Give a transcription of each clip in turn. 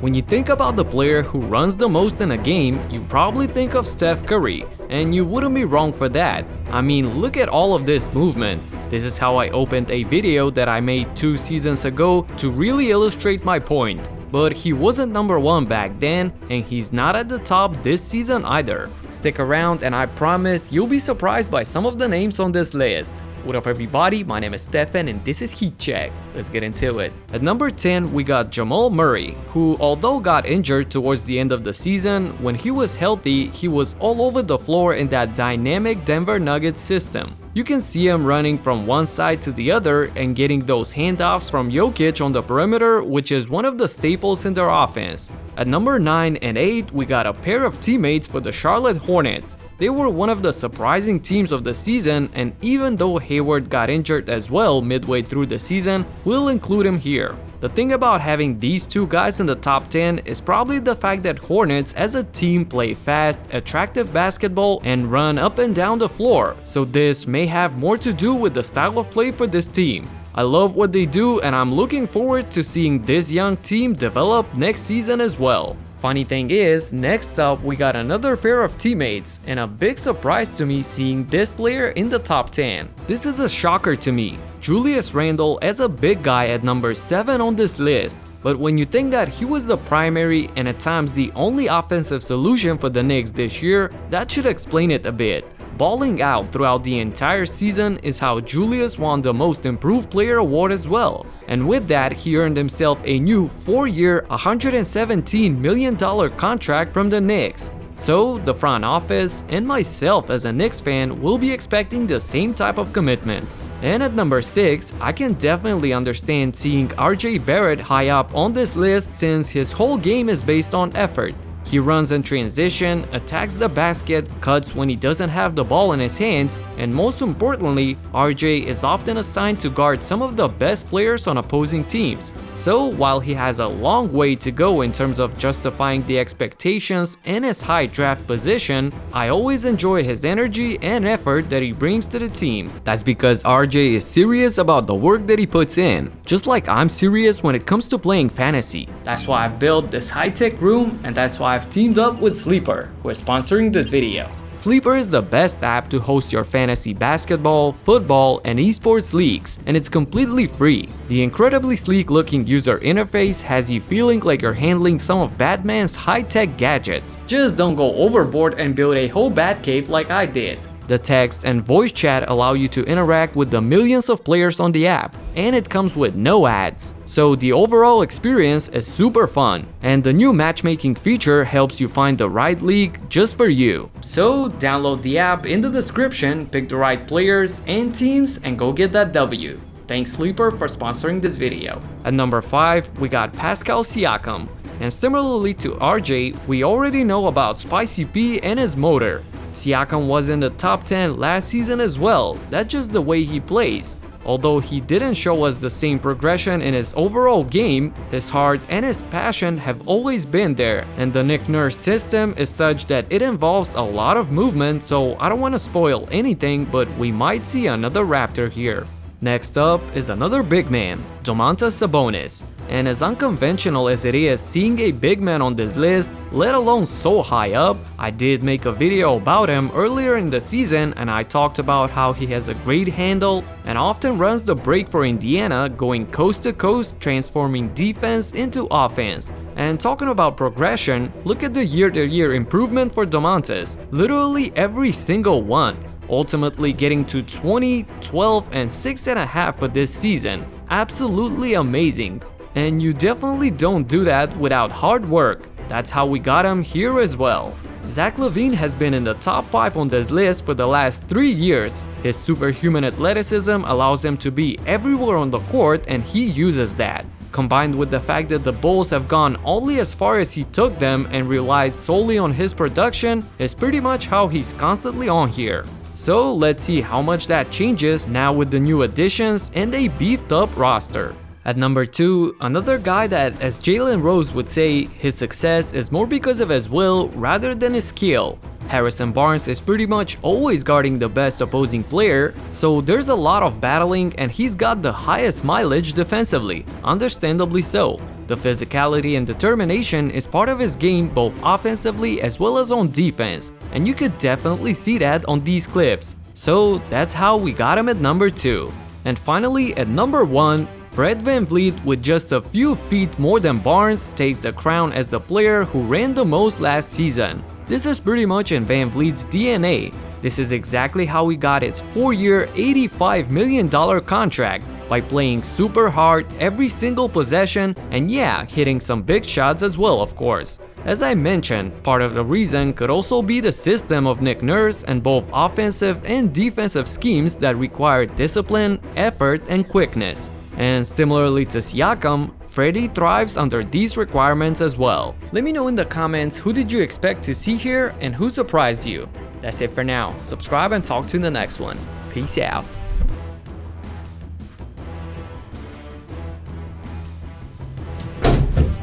When you think about the player who runs the most in a game, you probably think of Steph Curry, and you wouldn't be wrong for that. I mean, look at all of this movement. This is how I opened a video that I made 2 seasons ago to really illustrate my point. But he wasn't number 1 back then, and he's not at the top this season either. Stick around and I promise you'll be surprised by some of the names on this list. What up everybody, my name is Stefan and this is Heat Check. Let's get into it. At number 10 we got Jamal Murray, who although got injured towards the end of the season, when he was healthy he was all over the floor in that dynamic Denver Nuggets system. You can see him running from one side to the other and getting those handoffs from Jokic on the perimeter, which is one of the staples in their offense. At number 9 and 8 we got a pair of teammates for the Charlotte Hornets. They were one of the surprising teams of the season, and even though Hayward got injured as well midway through the season, we'll include him here. The thing about having these two guys in the top 10 is probably the fact that Hornets as a team play fast, attractive basketball and run up and down the floor, so this may have more to do with the style of play for this team. I love what they do and I'm looking forward to seeing this young team develop next season as well. Funny thing is, next up we got another pair of teammates, and a big surprise to me seeing this player in the top 10. This is a shocker to me. Julius Randle as a big guy at number 7 on this list. But when you think that he was the primary and at times the only offensive solution for the Knicks this year, that should explain it a bit. Balling out throughout the entire season is how Julius won the Most Improved Player award as well, and with that he earned himself a new 4-year $117 million contract from the Knicks. So the front office and myself as a Knicks fan will be expecting the same type of commitment. And at number 6, I can definitely understand seeing RJ Barrett high up on this list since his whole game is based on effort. He runs in transition, attacks the basket, cuts when he doesn't have the ball in his hands, and most importantly, RJ is often assigned to guard some of the best players on opposing teams. So while he has a long way to go in terms of justifying the expectations and his high draft position, I always enjoy his energy and effort that he brings to the team. That's because RJ is serious about the work that he puts in, just like I'm serious when it comes to playing fantasy. That's why I've built this high-tech room, and that's why I've teamed up with Sleeper, who is sponsoring this video. Sleeper is the best app to host your fantasy basketball, football, and esports leagues, and it's completely free. The incredibly sleek looking user interface has you feeling like you're handling some of Batman's high-tech gadgets. Just don't go overboard and build a whole Batcave like I did. The text and voice chat allow you to interact with the millions of players on the app, and it comes with no ads. So the overall experience is super fun, and the new matchmaking feature helps you find the right league just for you. So download the app in the description, pick the right players and teams, and go get that W. Thanks Sleeper for sponsoring this video. At number 5, we got Pascal Siakam. And similarly to RJ, we already know about Spicy P and his motor. Siakam was in the top 10 last season as well, that's just the way he plays. Although he didn't show us the same progression in his overall game, his heart and his passion have always been there, and the Nick Nurse system is such that it involves a lot of movement, so I don't want to spoil anything, but we might see another Raptor here. Next up is another big man, Domantas Sabonis. And as unconventional as it is seeing a big man on this list, let alone so high up, I did make a video about him earlier in the season and I talked about how he has a great handle and often runs the break for Indiana, going coast to coast, transforming defense into offense. And talking about progression, look at the year-to-year improvement for Domantas, literally every single one. Ultimately getting to 20, 12, and 6.5 for this season. Absolutely amazing. And you definitely don't do that without hard work. That's how we got him here as well. Zach LaVine has been in the top 5 on this list for the last 3 years. His superhuman athleticism allows him to be everywhere on the court, and he uses that. Combined with the fact that the Bulls have gone only as far as he took them and relied solely on his production, is pretty much how he's constantly on here. So let's see how much that changes now with the new additions and a beefed up roster. At number 2, another guy that, as Jalen Rose would say, his success is more because of his will rather than his skill. Harrison Barnes is pretty much always guarding the best opposing player, so there's a lot of battling and he's got the highest mileage defensively, understandably so. The physicality and determination is part of his game both offensively as well as on defense, and you could definitely see that on these clips. So that's how we got him at number 2. And finally, at number 1, Fred VanVleet, with just a few feet more than Barnes, takes the crown as the player who ran the most last season. This is pretty much in VanVleet's DNA. This is exactly how he got his 4-year, $85 million contract, by playing super hard every single possession and yeah, hitting some big shots as well, of course. As I mentioned, part of the reason could also be the system of Nick Nurse and both offensive and defensive schemes that require discipline, effort, and quickness. And similarly to Siakam, Freddie thrives under these requirements as well. Let me know in the comments who did you expect to see here and who surprised you. That's it for now. Subscribe and talk to you in the next one. Peace out.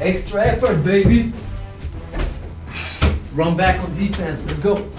Extra effort, baby. Run back on defense. Let's go.